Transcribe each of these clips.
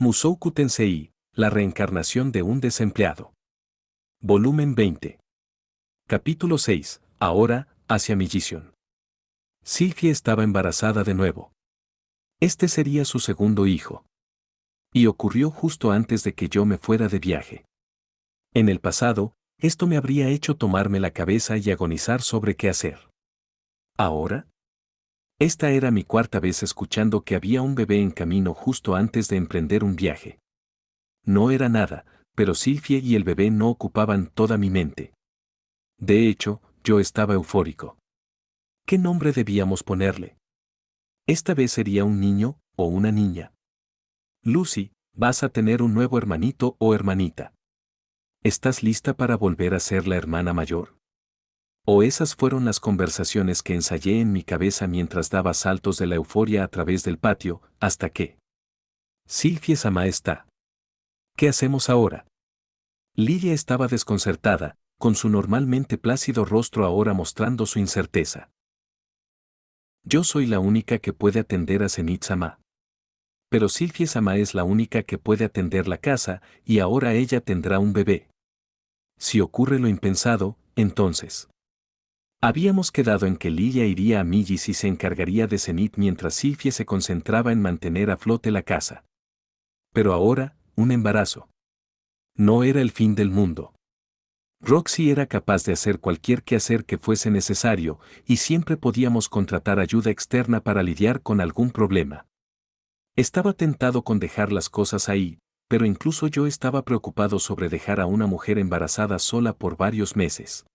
Mushoku Tensei, la reencarnación de un desempleado. Volumen 20. Capítulo 6. Ahora, hacia Millition. Sylvie estaba embarazada de nuevo. Este sería su segundo hijo. Y ocurrió justo antes de que yo me fuera de viaje. En el pasado, esto me habría hecho tomarme la cabeza y agonizar sobre qué hacer. ¿Ahora? Esta era mi cuarta vez escuchando que había un bebé en camino justo antes de emprender un viaje. No era nada, pero Sylvie y el bebé no ocupaban toda mi mente. De hecho, yo estaba eufórico. ¿Qué nombre debíamos ponerle? Esta vez sería un niño o una niña. Lucy, vas a tener un nuevo hermanito o hermanita. ¿Estás lista para volver a ser la hermana mayor? O esas fueron las conversaciones que ensayé en mi cabeza mientras daba saltos de la euforia a través del patio, hasta que... Sylvie-sama está. ¿Qué hacemos ahora? Lidia estaba desconcertada, con su normalmente plácido rostro ahora mostrando su incerteza. Yo soy la única que puede atender a Zenith-sama. Pero Sylvie-sama es la única que puede atender la casa, y ahora ella tendrá un bebé. Si ocurre lo impensado, entonces... Habíamos quedado en que Lidia iría a Millis y se encargaría de Zenith mientras Sylvie se concentraba en mantener a flote la casa. Pero ahora, un embarazo. No era el fin del mundo. Roxy era capaz de hacer cualquier quehacer que fuese necesario, y siempre podíamos contratar ayuda externa para lidiar con algún problema. Estaba tentado con dejar las cosas ahí, pero incluso yo estaba preocupado sobre dejar a una mujer embarazada sola por varios meses.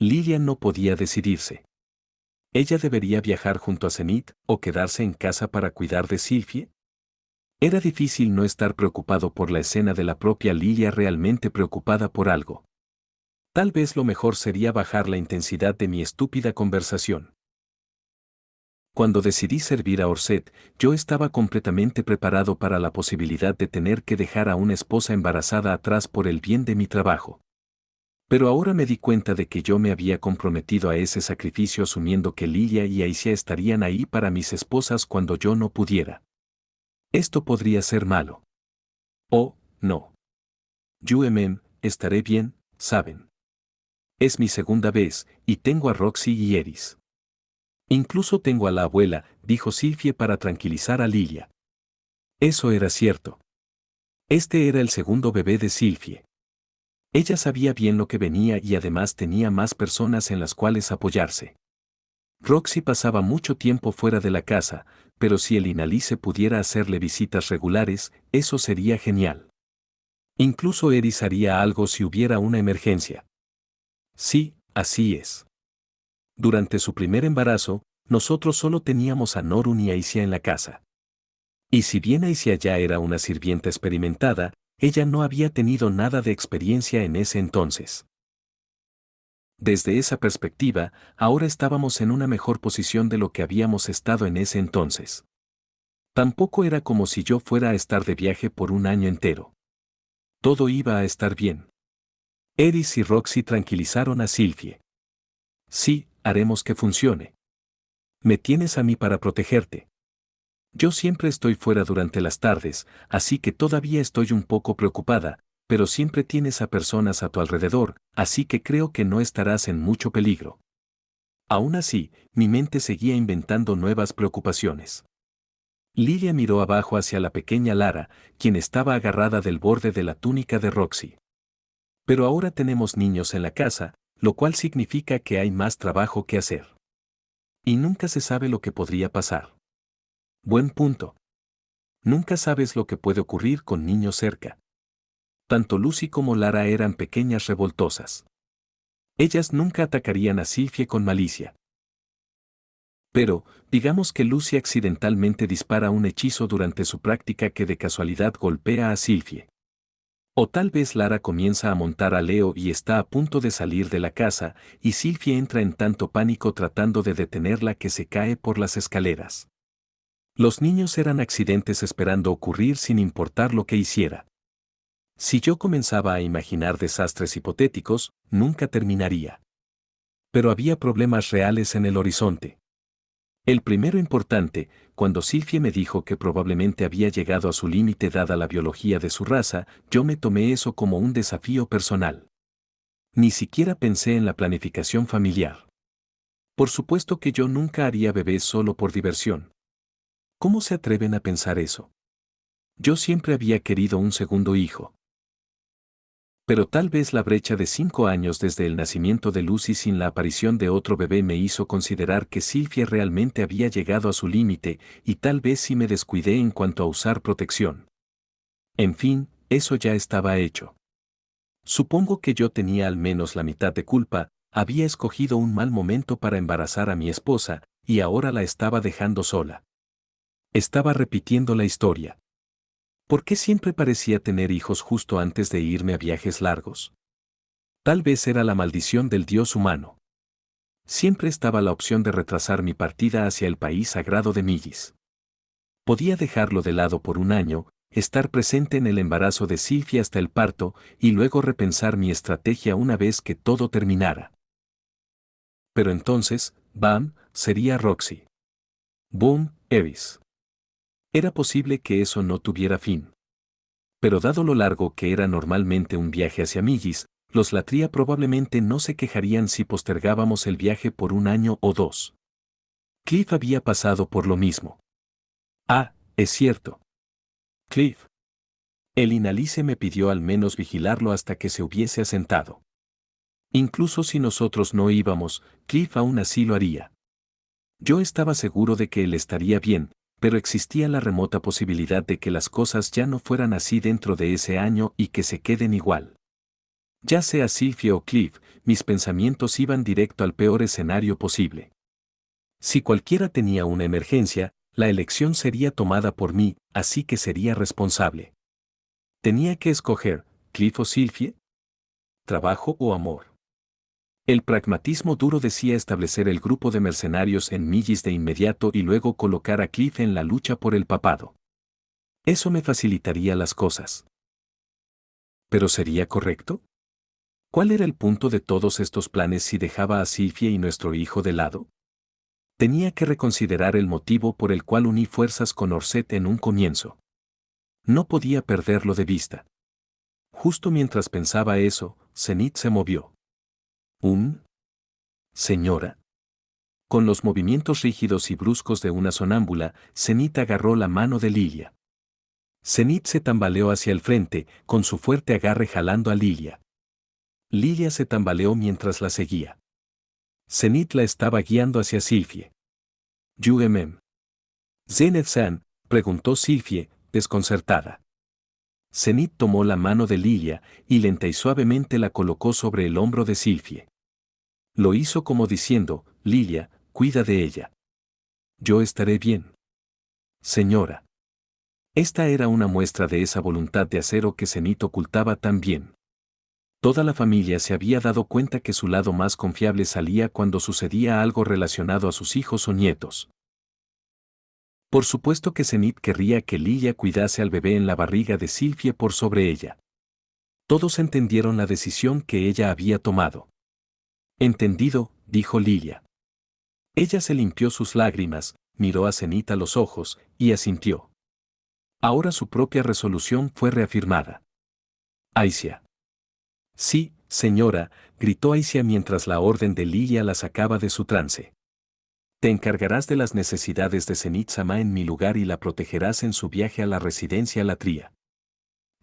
Lilia no podía decidirse. ¿Ella debería viajar junto a Zenith o quedarse en casa para cuidar de Sylvie? Era difícil no estar preocupado por la escena de la propia Lilia realmente preocupada por algo. Tal vez lo mejor sería bajar la intensidad de mi estúpida conversación. Cuando decidí servir a Orset, yo estaba completamente preparado para la posibilidad de tener que dejar a una esposa embarazada atrás por el bien de mi trabajo. Pero ahora me di cuenta de que yo me había comprometido a ese sacrificio asumiendo que Lilia y Aisha estarían ahí para mis esposas cuando yo no pudiera. Esto podría ser malo. Oh, no. Estaré bien, ¿saben? Es mi segunda vez, y tengo a Roxy y Eris. Incluso tengo a la abuela, dijo Sylvie para tranquilizar a Lilia. Eso era cierto. Este era el segundo bebé de Sylvie. Ella sabía bien lo que venía y además tenía más personas en las cuales apoyarse. Roxy pasaba mucho tiempo fuera de la casa, pero si el Inalice pudiera hacerle visitas regulares, eso sería genial. Incluso Eris haría algo si hubiera una emergencia. Sí, así es. Durante su primer embarazo, nosotros solo teníamos a Norun y Aisha en la casa. Y si bien Aisha ya era una sirvienta experimentada, ella no había tenido nada de experiencia en ese entonces. Desde esa perspectiva, ahora estábamos en una mejor posición de lo que habíamos estado en ese entonces. Tampoco era como si yo fuera a estar de viaje por un año entero. Todo iba a estar bien. Eris y Roxy tranquilizaron a Sylvie. Sí, haremos que funcione. Me tienes a mí para protegerte. Yo siempre estoy fuera durante las tardes, así que todavía estoy un poco preocupada, pero siempre tienes a personas a tu alrededor, así que creo que no estarás en mucho peligro. Aún así, mi mente seguía inventando nuevas preocupaciones. Lilia miró abajo hacia la pequeña Lara, quien estaba agarrada del borde de la túnica de Roxy. Pero ahora tenemos niños en la casa, lo cual significa que hay más trabajo que hacer. Y nunca se sabe lo que podría pasar. Buen punto. Nunca sabes lo que puede ocurrir con niños cerca. Tanto Lucy como Lara eran pequeñas revoltosas. Ellas nunca atacarían a Sylvie con malicia. Pero, digamos que Lucy accidentalmente dispara un hechizo durante su práctica que de casualidad golpea a Sylvie. O tal vez Lara comienza a montar a Leo y está a punto de salir de la casa, y Sylvie entra en tanto pánico tratando de detenerla que se cae por las escaleras. Los niños eran accidentes esperando ocurrir sin importar lo que hiciera. Si yo comenzaba a imaginar desastres hipotéticos, nunca terminaría. Pero había problemas reales en el horizonte. El primero importante, cuando Sylvie me dijo que probablemente había llegado a su límite dada la biología de su raza, yo me tomé eso como un desafío personal. Ni siquiera pensé en la planificación familiar. Por supuesto que yo nunca haría bebés solo por diversión. ¿Cómo se atreven a pensar eso? Yo siempre había querido un segundo hijo. Pero tal vez la brecha de 5 años desde el nacimiento de Lucy sin la aparición de otro bebé me hizo considerar que Sylvie realmente había llegado a su límite, y tal vez sí me descuidé en cuanto a usar protección. En fin, eso ya estaba hecho. Supongo que yo tenía al menos la mitad de culpa, había escogido un mal momento para embarazar a mi esposa, y ahora la estaba dejando sola. Estaba repitiendo la historia. ¿Por qué siempre parecía tener hijos justo antes de irme a viajes largos? Tal vez era la maldición del dios humano. Siempre estaba la opción de retrasar mi partida hacia el país sagrado de Millis. Podía dejarlo de lado por un año, estar presente en el embarazo de Sylvie hasta el parto, y luego repensar mi estrategia una vez que todo terminara. Pero entonces, ¡bam!, sería Roxy. ¡Boom!, Eris. Era posible que eso no tuviera fin. Pero dado lo largo que era normalmente un viaje hacia Millis, los Latria probablemente no se quejarían si postergábamos el viaje por un año o dos. Cliff había pasado por lo mismo. Ah, es cierto. Cliff. El Inalice me pidió al menos vigilarlo hasta que se hubiese asentado. Incluso si nosotros no íbamos, Cliff aún así lo haría. Yo estaba seguro de que él estaría bien, pero existía la remota posibilidad de que las cosas ya no fueran así dentro de ese año y que se queden igual. Ya sea Sylvie o Cliff, mis pensamientos iban directo al peor escenario posible. Si cualquiera tenía una emergencia, la elección sería tomada por mí, así que sería responsable. Tenía que escoger, Cliff o Sylvie, trabajo o amor. El pragmatismo duro decía establecer el grupo de mercenarios en Millis de inmediato y luego colocar a Cliff en la lucha por el papado. Eso me facilitaría las cosas. ¿Pero sería correcto? ¿Cuál era el punto de todos estos planes si dejaba a Sylvie y nuestro hijo de lado? Tenía que reconsiderar el motivo por el cual uní fuerzas con Orset en un comienzo. No podía perderlo de vista. Justo mientras pensaba eso, Zenith se movió. Señora. Con los movimientos rígidos y bruscos de una sonámbula, Zenith agarró la mano de Lilia. Zenith se tambaleó hacia el frente, con su fuerte agarre jalando a Lilia. Lilia se tambaleó mientras la seguía. Zenith la estaba guiando hacia Sylvie. «¿Yuemem?» «Zenith-san», preguntó Sylvie, desconcertada. Zenith tomó la mano de Lilia y lenta y suavemente la colocó sobre el hombro de Sylvie. Lo hizo como diciendo, «Lilia, cuida de ella. Yo estaré bien. Señora». Esta era una muestra de esa voluntad de acero que Zenith ocultaba tan bien. Toda la familia se había dado cuenta que su lado más confiable salía cuando sucedía algo relacionado a sus hijos o nietos. Por supuesto que Zenith querría que Lilia cuidase al bebé en la barriga de Sylvie por sobre ella. Todos entendieron la decisión que ella había tomado. «Entendido», dijo Lilia. Ella se limpió sus lágrimas, miró a Zenith a los ojos, y asintió. Ahora su propia resolución fue reafirmada. «Aisha». «Sí, señora», gritó Aisha mientras la orden de Lilia la sacaba de su trance. «Te encargarás de las necesidades de Zenith-sama en mi lugar y la protegerás en su viaje a la residencia Latria».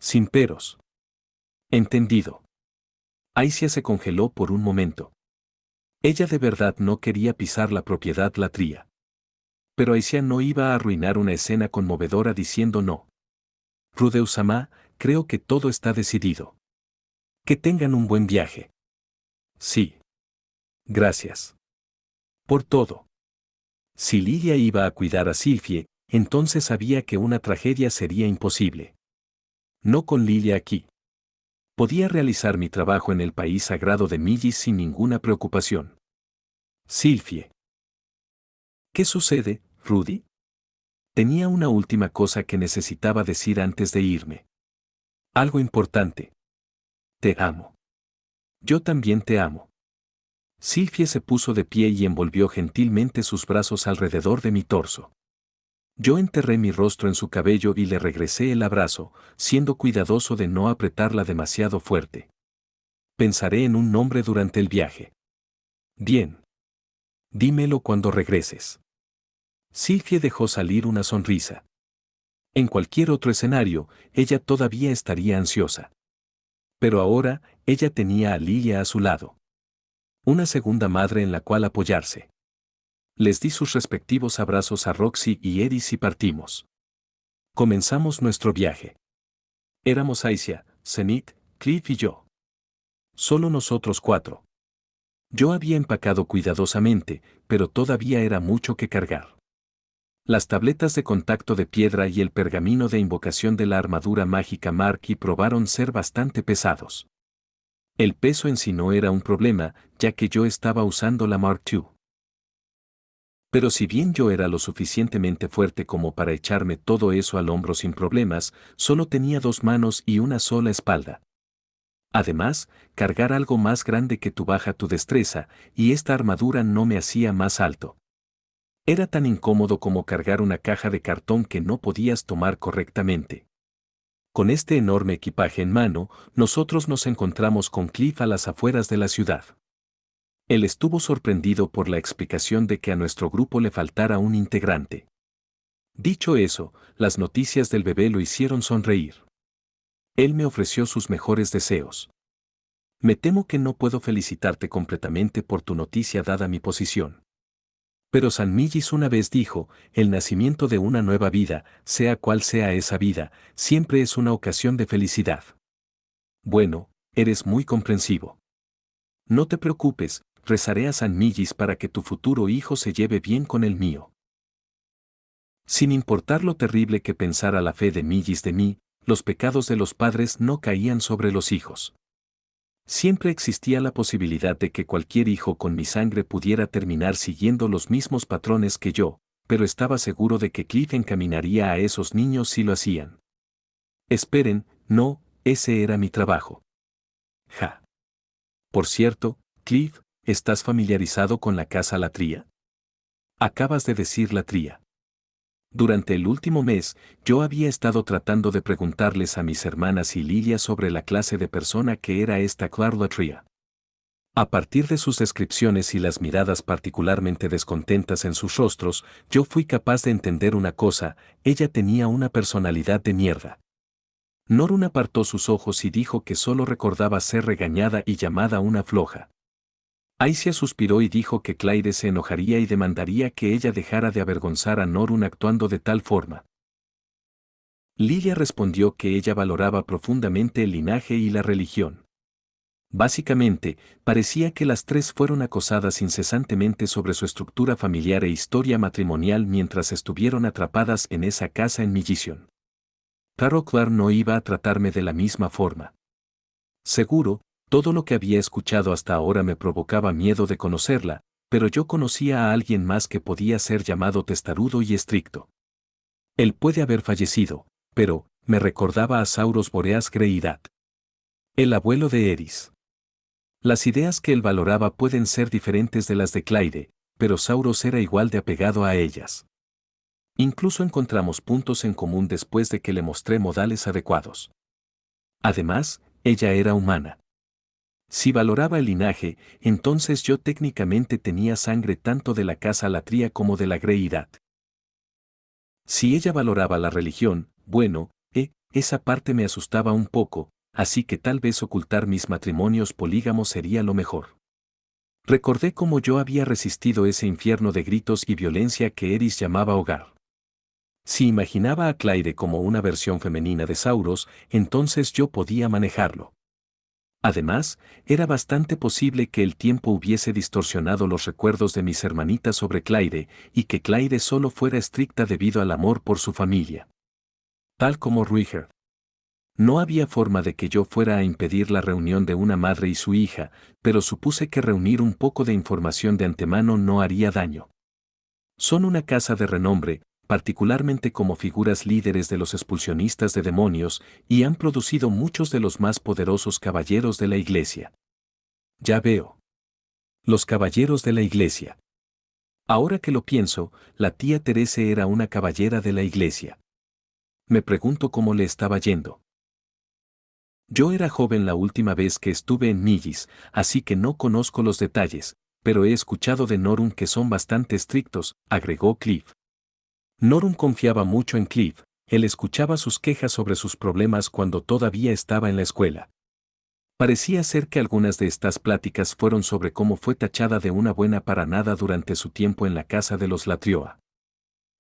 Sin peros. «Entendido». Aisha se congeló por un momento. Ella de verdad no quería pisar la propiedad Latria. Pero Aisha no iba a arruinar una escena conmovedora diciendo no. «Rudeus-sama, creo que todo está decidido. Que tengan un buen viaje». «Sí. Gracias. Por todo». Si Lilia iba a cuidar a Sylvie, entonces sabía que una tragedia sería imposible. No con Lilia aquí. Podía realizar mi trabajo en el país sagrado de Millis sin ninguna preocupación. Sylvie. ¿Qué sucede, Rudy? Tenía una última cosa que necesitaba decir antes de irme. Algo importante. Te amo. Yo también te amo. Sylvie se puso de pie y envolvió gentilmente sus brazos alrededor de mi torso. Yo enterré mi rostro en su cabello y le regresé el abrazo, siendo cuidadoso de no apretarla demasiado fuerte. Pensaré en un nombre durante el viaje. Bien. Dímelo cuando regreses. Sylvie dejó salir una sonrisa. En cualquier otro escenario, ella todavía estaría ansiosa. Pero ahora, ella tenía a Lilia a su lado. Una segunda madre en la cual apoyarse. Les di sus respectivos abrazos a Roxy y Eris y partimos. Comenzamos nuestro viaje. Éramos Aisha, Zenith, Cliff y yo. Solo nosotros cuatro. Yo había empacado cuidadosamente, pero todavía era mucho que cargar. Las tabletas de contacto de piedra y el pergamino de invocación de la armadura mágica Mark I probaron ser bastante pesados. El peso en sí no era un problema, ya que yo estaba usando la Mark II. Pero si bien yo era lo suficientemente fuerte como para echarme todo eso al hombro sin problemas, solo tenía 2 manos y una sola espalda. Además, cargar algo más grande que tú baja tu destreza, y esta armadura no me hacía más alto. Era tan incómodo como cargar una caja de cartón que no podías tomar correctamente. Con este enorme equipaje en mano, nosotros nos encontramos con Cliff a las afueras de la ciudad. Él estuvo sorprendido por la explicación de que a nuestro grupo le faltara un integrante. Dicho eso, las noticias del bebé lo hicieron sonreír. Él me ofreció sus mejores deseos. Me temo que no puedo felicitarte completamente por tu noticia dada mi posición. Pero San Millis una vez dijo, el nacimiento de una nueva vida, sea cual sea esa vida, siempre es una ocasión de felicidad. Bueno, eres muy comprensivo. No te preocupes, rezaré a San Millis para que tu futuro hijo se lleve bien con el mío. Sin importar lo terrible que pensara la fe de Millis de mí, los pecados de los padres no caían sobre los hijos. Siempre existía la posibilidad de que cualquier hijo con mi sangre pudiera terminar siguiendo los mismos patrones que yo, pero estaba seguro de que Cliff encaminaría a esos niños si lo hacían. Esperen, no, ese era mi trabajo. Ja. Por cierto, Cliff, ¿estás familiarizado con la casa Latría? Acabas de decir Latría. Durante el último mes, yo había estado tratando de preguntarles a mis hermanas y Lilia sobre la clase de persona que era esta Claire Latría. A partir de sus descripciones y las miradas particularmente descontentas en sus rostros, yo fui capaz de entender una cosa, ella tenía una personalidad de mierda. Norun apartó sus ojos y dijo que solo recordaba ser regañada y llamada una floja. Aisha suspiró y dijo que Claire se enojaría y demandaría que ella dejara de avergonzar a Norun actuando de tal forma. Lilia respondió que ella valoraba profundamente el linaje y la religión. Básicamente, parecía que las tres fueron acosadas incesantemente sobre su estructura familiar e historia matrimonial mientras estuvieron atrapadas en esa casa en Millition. Claro, Claire no iba a tratarme de la misma forma. Seguro, todo lo que había escuchado hasta ahora me provocaba miedo de conocerla, pero yo conocía a alguien más que podía ser llamado testarudo y estricto. Él puede haber fallecido, pero me recordaba a Sauros Boreas Greidat, el abuelo de Eris. Las ideas que él valoraba pueden ser diferentes de las de Claire, pero Sauros era igual de apegado a ellas. Incluso encontramos puntos en común después de que le mostré modales adecuados. Además, ella era humana. Si valoraba el linaje, entonces yo técnicamente tenía sangre tanto de la casa Latría como de la Greidat. Si ella valoraba la religión, bueno, esa parte me asustaba un poco, así que tal vez ocultar mis matrimonios polígamos sería lo mejor. Recordé cómo yo había resistido ese infierno de gritos y violencia que Eris llamaba hogar. Si imaginaba a Claire como una versión femenina de Sauros, entonces yo podía manejarlo. Además, era bastante posible que el tiempo hubiese distorsionado los recuerdos de mis hermanitas sobre Claire, y que Claire solo fuera estricta debido al amor por su familia. Tal como Ruiger. No había forma de que yo fuera a impedir la reunión de una madre y su hija, pero supuse que reunir un poco de información de antemano no haría daño. Son una casa de renombre, particularmente como figuras líderes de los expulsionistas de demonios, y han producido muchos de los más poderosos caballeros de la Iglesia. Ya veo. Los caballeros de la iglesia. Ahora que lo pienso, la tía Terese era una caballera de la iglesia. Me pregunto cómo le estaba yendo. Yo era joven la última vez que estuve en Millis, así que no conozco los detalles, pero he escuchado de Norun que son bastante estrictos, agregó Cliff. Norun confiaba mucho en Cliff, él escuchaba sus quejas sobre sus problemas cuando todavía estaba en la escuela. Parecía ser que algunas de estas pláticas fueron sobre cómo fue tachada de una buena para nada durante su tiempo en la casa de los Latrioa.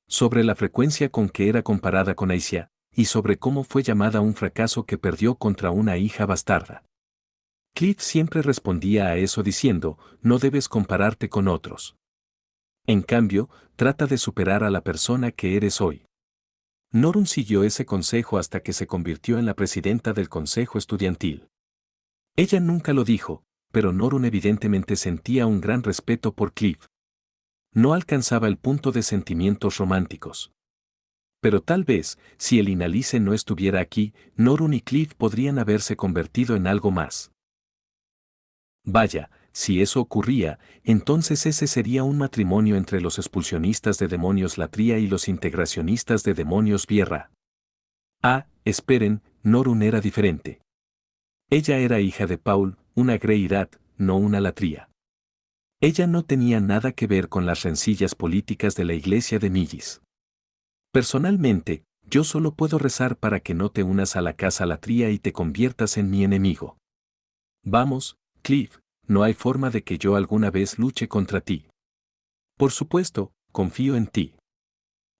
Sobre la frecuencia con que era comparada con Aisia, y sobre cómo fue llamada un fracaso que perdió contra una hija bastarda. Cliff siempre respondía a eso diciendo, no debes compararte con otros. En cambio, trata de superar a la persona que eres hoy. Norun siguió ese consejo hasta que se convirtió en la presidenta del consejo estudiantil. Ella nunca lo dijo, pero Norun evidentemente sentía un gran respeto por Cliff. No alcanzaba el punto de sentimientos románticos. Pero tal vez, si el Inalice no estuviera aquí, Norun y Cliff podrían haberse convertido en algo más. Vaya, si eso ocurría, entonces ese sería un matrimonio entre los expulsionistas de demonios Latria y los integracionistas de demonios Vierra. Ah, esperen, Norun era diferente. Ella era hija de Paul, una Greyrat, no una Latria. Ella no tenía nada que ver con las rencillas políticas de la iglesia de Millis. Personalmente, yo solo puedo rezar para que no te unas a la casa Latria y te conviertas en mi enemigo. Vamos, Cliff, no hay forma de que yo alguna vez luche contra ti. Por supuesto, confío en ti.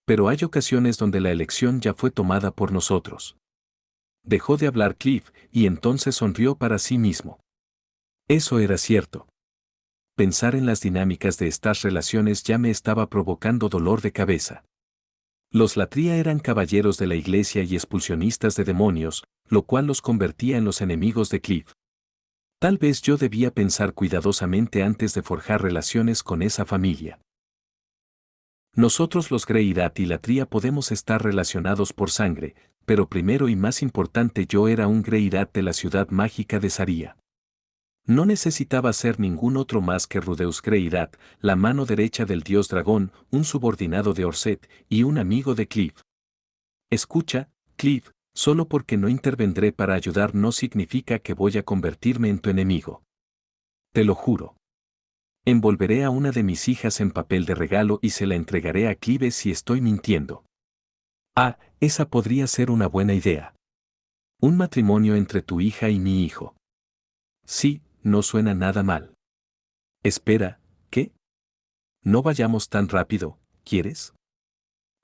Pero hay ocasiones donde la elección ya fue tomada por nosotros. Dejó de hablar Cliff y entonces sonrió para sí mismo. Eso era cierto. Pensar en las dinámicas de estas relaciones ya me estaba provocando dolor de cabeza. Los Latria eran caballeros de la iglesia y expulsionistas de demonios, lo cual los convertía en los enemigos de Cliff. Tal vez yo debía pensar cuidadosamente antes de forjar relaciones con esa familia. Nosotros los Greyrat y Latria podemos estar relacionados por sangre, pero primero y más importante yo era un Greyrat de la ciudad mágica de Saria. No necesitaba ser ningún otro más que Rudeus Greyrat, la mano derecha del dios dragón, un subordinado de Orset y un amigo de Cliff. Escucha, Cliff, solo porque no intervendré para ayudar no significa que voy a convertirme en tu enemigo. Te lo juro. Envolveré a una de mis hijas en papel de regalo y se la entregaré a Clive si estoy mintiendo. Ah, esa podría ser una buena idea. Un matrimonio entre tu hija y mi hijo. Sí, no suena nada mal. Espera, ¿qué? No vayamos tan rápido, ¿quieres?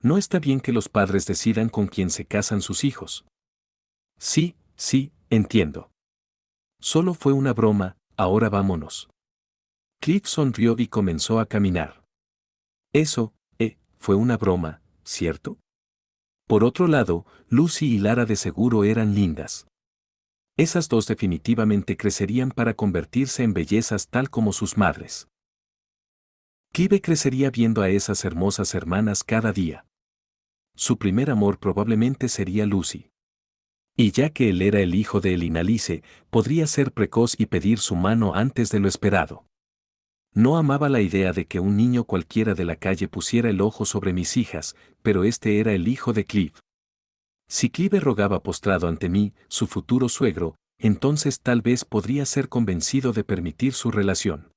No está bien que los padres decidan con quién se casan sus hijos. Sí, sí, entiendo. Solo fue una broma, ahora vámonos. Cliff sonrió y comenzó a caminar. Eso, fue una broma, ¿cierto? Por otro lado, Lucy y Lara de seguro eran lindas. Esas dos definitivamente crecerían para convertirse en bellezas tal como sus madres. Clive crecería viendo a esas hermosas hermanas cada día. Su primer amor probablemente sería Lucy. Y ya que él era el hijo de Elinalice, podría ser precoz y pedir su mano antes de lo esperado. No amaba la idea de que un niño cualquiera de la calle pusiera el ojo sobre mis hijas, pero este era el hijo de Clive. Si Clive rogaba postrado ante mí, su futuro suegro, entonces tal vez podría ser convencido de permitir su relación.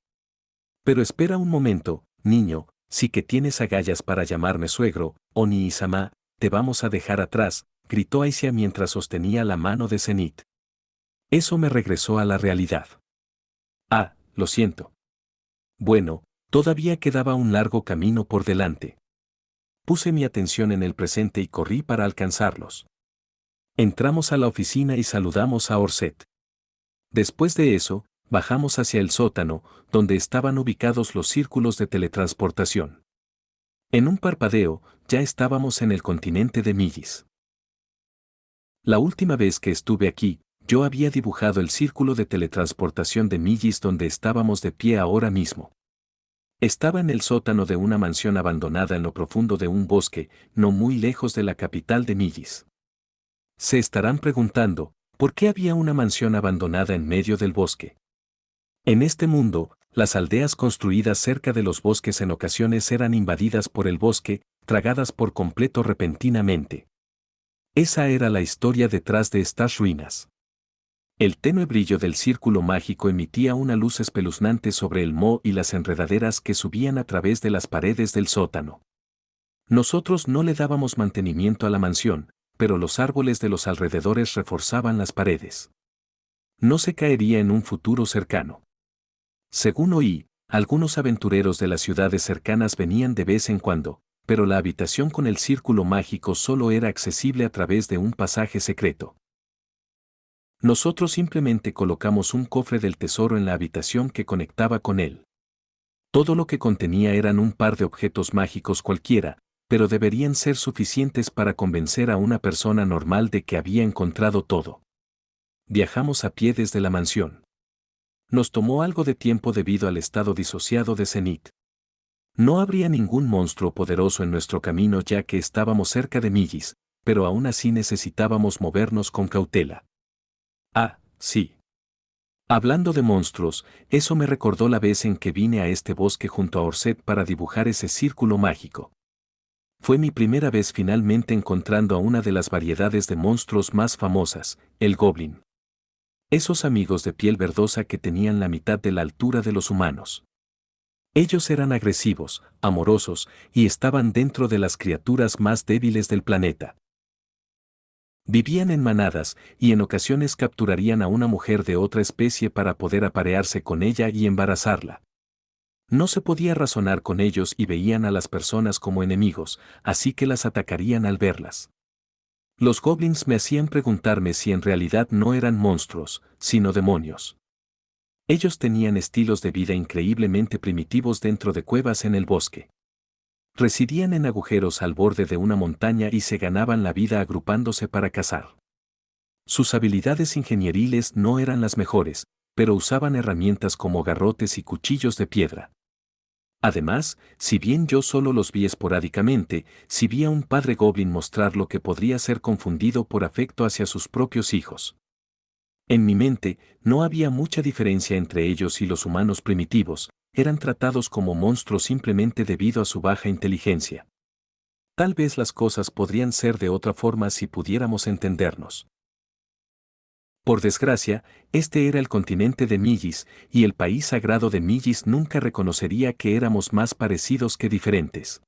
Pero espera un momento, niño, sí que tienes agallas para llamarme suegro, Oni Isama, te vamos a dejar atrás, gritó Aisia mientras sostenía la mano de Zenith. Eso me regresó a la realidad. Ah, lo siento. Bueno, todavía quedaba un largo camino por delante. Puse mi atención en el presente y corrí para alcanzarlos. Entramos a la oficina y saludamos a Orset. Después de eso, bajamos hacia el sótano, donde estaban ubicados los círculos de teletransportación. En un parpadeo, ya estábamos en el continente de Millis. La última vez que estuve aquí, yo había dibujado el círculo de teletransportación de Millis donde estábamos de pie ahora mismo. Estaba en el sótano de una mansión abandonada en lo profundo de un bosque, no muy lejos de la capital de Millis. Se estarán preguntando, ¿por qué había una mansión abandonada en medio del bosque? En este mundo, Las aldeas construidas cerca de los bosques en ocasiones eran invadidas por el bosque, tragadas por completo repentinamente. Esa era la historia detrás de estas ruinas. El tenue brillo del círculo mágico emitía una luz espeluznante sobre el moho y las enredaderas que subían a través de las paredes del sótano. Nosotros no le dábamos mantenimiento a la mansión, pero los árboles de los alrededores reforzaban las paredes. No se caería en un futuro cercano. Según oí, algunos aventureros de las ciudades cercanas venían de vez en cuando, pero la habitación con el círculo mágico solo era accesible a través de un pasaje secreto. Nosotros simplemente colocamos un cofre del tesoro en la habitación que conectaba con él. Todo lo que contenía eran un par de objetos mágicos cualquiera, pero deberían ser suficientes para convencer a una persona normal de que había encontrado todo. Viajamos a pie desde la mansión. Nos tomó algo de tiempo debido al estado disociado de Zenith. No habría ningún monstruo poderoso en nuestro camino ya que estábamos cerca de Millis, pero aún así necesitábamos movernos con cautela. Ah, sí. Hablando de monstruos, eso me recordó la vez en que vine a este bosque junto a Orset para dibujar ese círculo mágico. Fue mi primera vez finalmente encontrando a una de las variedades de monstruos más famosas, el goblin. Esos amigos de piel verdosa que tenían la mitad de la altura de los humanos. Ellos eran agresivos, amorosos, y estaban dentro de las criaturas más débiles del planeta. Vivían en manadas, y en ocasiones capturarían a una mujer de otra especie para poder aparearse con ella y embarazarla. No se podía razonar con ellos y veían a las personas como enemigos, así que las atacarían al verlas. Los goblins me hacían preguntarme si en realidad no eran monstruos, sino demonios. Ellos tenían estilos de vida increíblemente primitivos dentro de cuevas en el bosque. Residían en agujeros al borde de una montaña y se ganaban la vida agrupándose para cazar. Sus habilidades ingenieriles no eran las mejores, pero usaban herramientas como garrotes y cuchillos de piedra. Además, si bien yo solo los vi esporádicamente, si vi a un padre goblin mostrar lo que podría ser confundido por afecto hacia sus propios hijos. En mi mente, no había mucha diferencia entre ellos y los humanos primitivos, eran tratados como monstruos simplemente debido a su baja inteligencia. Tal vez las cosas podrían ser de otra forma si pudiéramos entendernos. Por desgracia, este era el continente de Millis, y el país sagrado de Millis nunca reconocería que éramos más parecidos que diferentes.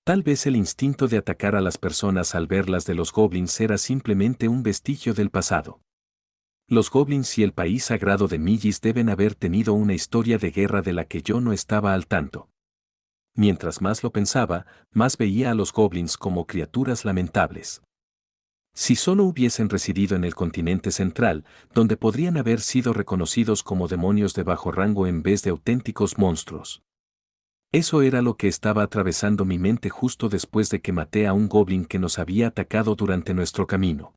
Tal vez el instinto de atacar a las personas al verlas de los goblins era simplemente un vestigio del pasado. Los goblins y el país sagrado de Millis deben haber tenido una historia de guerra de la que yo no estaba al tanto. Mientras más lo pensaba, más veía a los goblins como criaturas lamentables. Si solo hubiesen residido en el continente central, donde podrían haber sido reconocidos como demonios de bajo rango en vez de auténticos monstruos. Eso era lo que estaba atravesando mi mente justo después de que maté a un goblin que nos había atacado durante nuestro camino.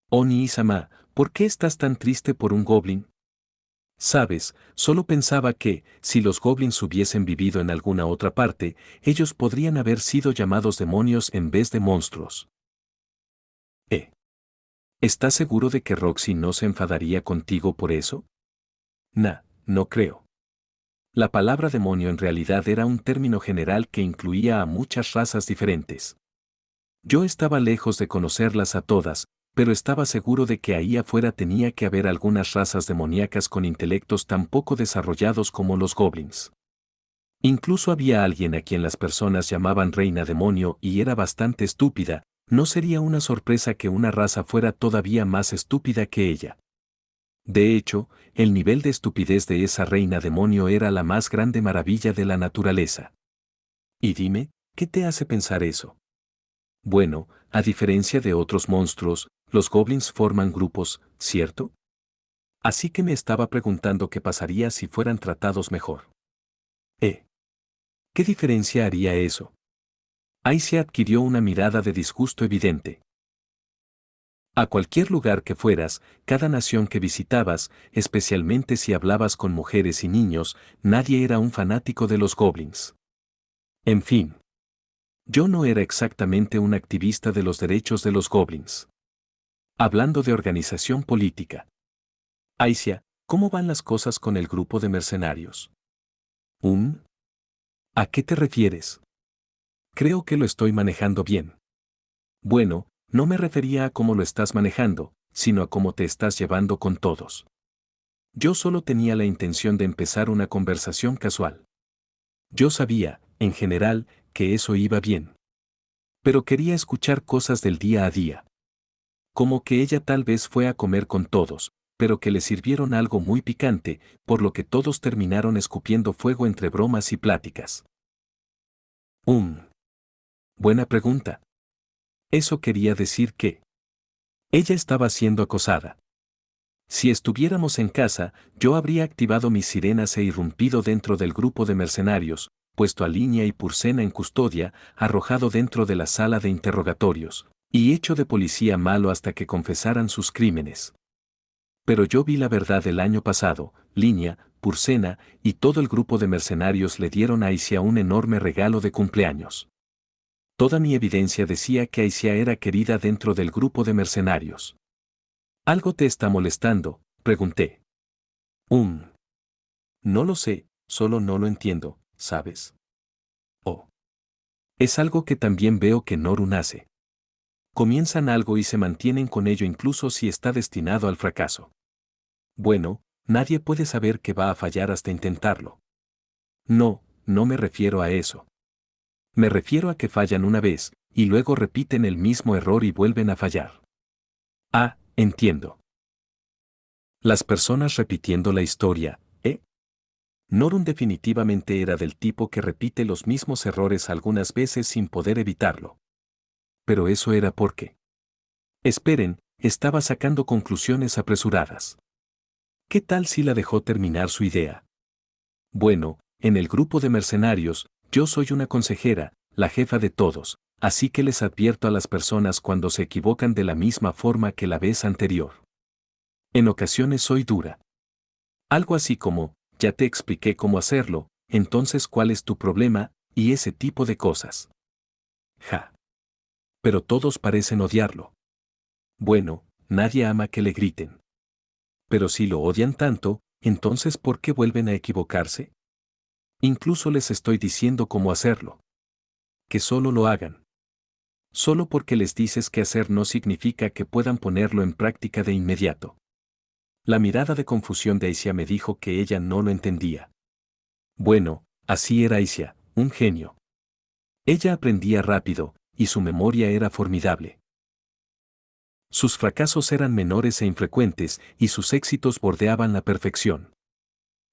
Oni-sama, ¿por qué estás tan triste por un goblin? Sabes, solo pensaba que, si los goblins hubiesen vivido en alguna otra parte, ellos podrían haber sido llamados demonios en vez de monstruos. ¿Estás seguro de que Roxy no se enfadaría contigo por eso? No creo. La palabra demonio en realidad era un término general que incluía a muchas razas diferentes. Yo estaba lejos de conocerlas a todas, pero estaba seguro de que ahí afuera tenía que haber algunas razas demoníacas con intelectos tan poco desarrollados como los goblins. Incluso había alguien a quien las personas llamaban reina demonio y era bastante estúpida, no sería una sorpresa que una raza fuera todavía más estúpida que ella. De hecho, el nivel de estupidez de esa reina demonio era la más grande maravilla de la naturaleza. Y dime, ¿qué te hace pensar eso? Bueno, a diferencia de otros monstruos, los goblins forman grupos, ¿cierto? Así que me estaba preguntando qué pasaría si fueran tratados mejor. ¿Qué diferencia haría eso? Aice adquirió una mirada de disgusto evidente. A cualquier lugar que fueras, cada nación que visitabas, especialmente si hablabas con mujeres y niños, nadie era un fanático de los goblins. En fin. Yo no era exactamente un activista de los derechos de los goblins. Hablando de organización política. Aicia, ¿Cómo van las cosas con el grupo de mercenarios? ¿A qué te refieres? Creo que lo estoy manejando bien. Bueno, no me refería a cómo lo estás manejando, sino a cómo te estás llevando con todos. Yo solo tenía la intención de empezar una conversación casual. Yo sabía, en general, que eso iba bien. Pero quería escuchar cosas del día a día. Como que ella tal vez fue a comer con todos, pero que le sirvieron algo muy picante, por lo que todos terminaron escupiendo fuego entre bromas y pláticas. Buena pregunta. Eso quería decir que ella estaba siendo acosada. Si estuviéramos en casa, yo habría activado mis sirenas e irrumpido dentro del grupo de mercenarios, puesto a Línea y Purcena en custodia, arrojado dentro de la sala de interrogatorios, y hecho de policía malo hasta que confesaran sus crímenes. Pero yo vi la verdad el año pasado, Línea, Purcena y todo el grupo de mercenarios le dieron a Aicia un enorme regalo de cumpleaños. Toda mi evidencia decía que Aicia era querida dentro del grupo de mercenarios. ¿Algo te está molestando?, pregunté. No lo sé, solo no lo entiendo, ¿sabes? Oh. Es algo que también veo que Norun hace. Comienzan algo y se mantienen con ello incluso si está destinado al fracaso. Bueno, nadie puede saber que va a fallar hasta intentarlo. No, no me refiero a eso. Me refiero a que fallan una vez, y luego repiten el mismo error y vuelven a fallar. Ah, entiendo. Las personas repitiendo la historia, ¿eh? Norun definitivamente era del tipo que repite los mismos errores algunas veces sin poder evitarlo. Pero eso era porque. Esperen, estaba sacando conclusiones apresuradas. ¿Qué tal si la dejó terminar su idea? Bueno, en el grupo de mercenarios, yo soy una consejera, la jefa de todos, así que les advierto a las personas cuando se equivocan de la misma forma que la vez anterior. En ocasiones soy dura. Algo así como, ya te expliqué cómo hacerlo, entonces ¿cuál es tu problema? Y ese tipo de cosas. Ja. Pero todos parecen odiarlo. Bueno, nadie ama que le griten. Pero si lo odian tanto, entonces ¿por qué vuelven a equivocarse? Incluso les estoy diciendo cómo hacerlo. Que solo lo hagan. Solo porque les dices qué hacer no significa que puedan ponerlo en práctica de inmediato. La mirada de confusión de Aicia me dijo que ella no lo entendía. Bueno, así era Aicia, un genio. Ella aprendía rápido, y su memoria era formidable. Sus fracasos eran menores e infrecuentes, y sus éxitos bordeaban la perfección.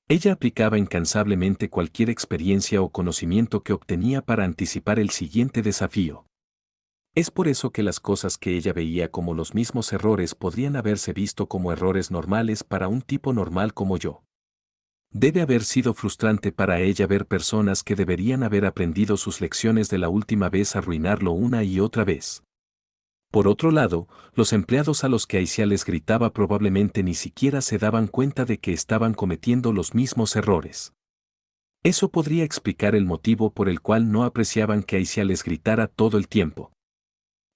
Ella aplicaba incansablemente cualquier experiencia o conocimiento que obtenía para anticipar el siguiente desafío. Es por eso que las cosas que ella veía como los mismos errores podrían haberse visto como errores normales para un tipo normal como yo. Debe haber sido frustrante para ella ver personas que deberían haber aprendido sus lecciones de la última vez arruinarlo una y otra vez. Por otro lado, los empleados a los que Aicia les gritaba probablemente ni siquiera se daban cuenta de que estaban cometiendo los mismos errores. Eso podría explicar el motivo por el cual no apreciaban que Aicia les gritara todo el tiempo.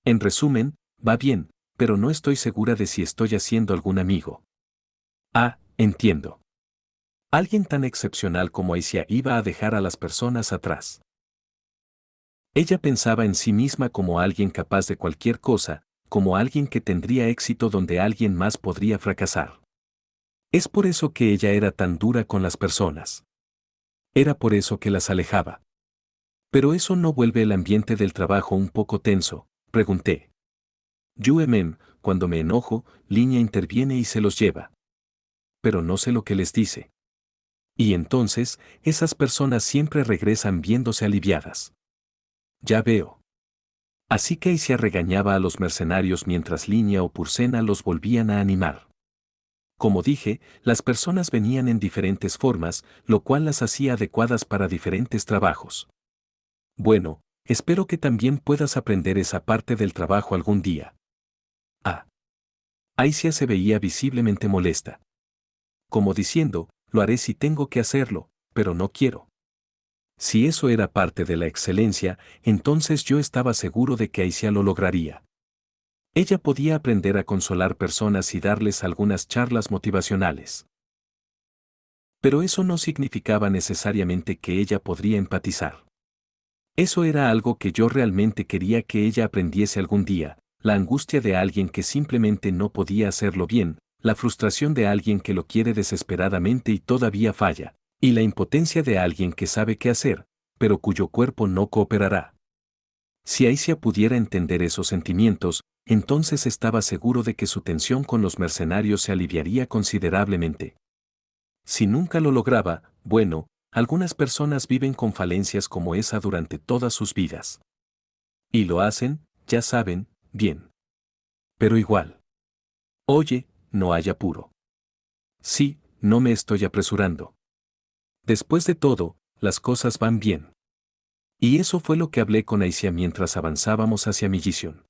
En resumen, va bien, pero no estoy segura de si estoy haciendo algún amigo. Ah, entiendo. Alguien tan excepcional como Aicia iba a dejar a las personas atrás. Ella pensaba en sí misma como alguien capaz de cualquier cosa, como alguien que tendría éxito donde alguien más podría fracasar. Es por eso que ella era tan dura con las personas. Era por eso que las alejaba. Pero eso no vuelve el ambiente del trabajo un poco tenso, pregunté. Cuando me enojo, Línea interviene y se los lleva. Pero no sé lo que les dice. Y entonces, esas personas siempre regresan viéndose aliviadas. Ya veo. Así que Aicia regañaba a los mercenarios mientras Línea o Purcena los volvían a animar. Como dije, las personas venían en diferentes formas, lo cual las hacía adecuadas para diferentes trabajos. Bueno, espero que también puedas aprender esa parte del trabajo algún día. Ah. Aicia se veía visiblemente molesta. Como diciendo, lo haré si tengo que hacerlo, pero no quiero. Si eso era parte de la excelencia, entonces yo estaba seguro de que Aicia lo lograría. Ella podía aprender a consolar personas y darles algunas charlas motivacionales. Pero eso no significaba necesariamente que ella podría empatizar. Eso era algo que yo realmente quería que ella aprendiese algún día, la angustia de alguien que simplemente no podía hacerlo bien, la frustración de alguien que lo quiere desesperadamente y todavía falla, y la impotencia de alguien que sabe qué hacer, pero cuyo cuerpo no cooperará. Si Aisha pudiera entender esos sentimientos, entonces estaba seguro de que su tensión con los mercenarios se aliviaría considerablemente. Si nunca lo lograba, bueno, algunas personas viven con falencias como esa durante todas sus vidas. Y lo hacen, ya saben, bien. Pero igual. Oye, no hay apuro. Sí, no me estoy apresurando. Después de todo, las cosas van bien. Y eso fue lo que hablé con Aisha mientras avanzábamos hacia Millison.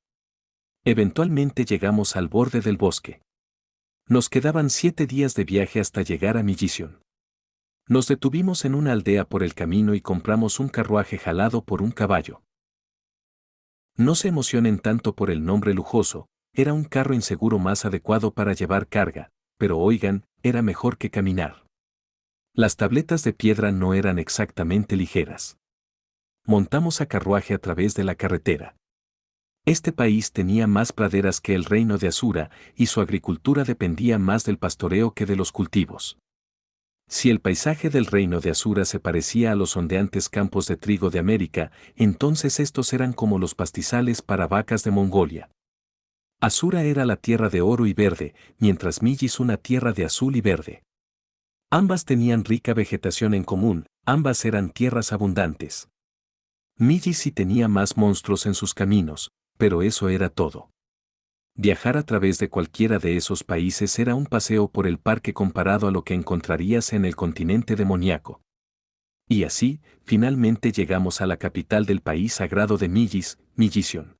Eventualmente llegamos al borde del bosque. Nos quedaban 7 días de viaje hasta llegar a Millison. Nos detuvimos en una aldea por el camino y compramos un carruaje jalado por un caballo. No se emocionen tanto por el nombre lujoso, era un carro inseguro más adecuado para llevar carga, pero oigan, era mejor que caminar. Las tabletas de piedra no eran exactamente ligeras. Montamos a carruaje a través de la carretera. Este país tenía más praderas que el reino de Asura, y su agricultura dependía más del pastoreo que de los cultivos. Si el paisaje del reino de Asura se parecía a los ondeantes campos de trigo de América, entonces estos eran como los pastizales para vacas de Mongolia. Asura era la tierra de oro y verde, mientras Millis una tierra de azul y verde. Ambas tenían rica vegetación en común, ambas eran tierras abundantes. Millis sí tenía más monstruos en sus caminos, pero eso era todo. Viajar a través de cualquiera de esos países era un paseo por el parque comparado a lo que encontrarías en el continente demoníaco. Y así, finalmente llegamos a la capital del país sagrado de Millis, Millison.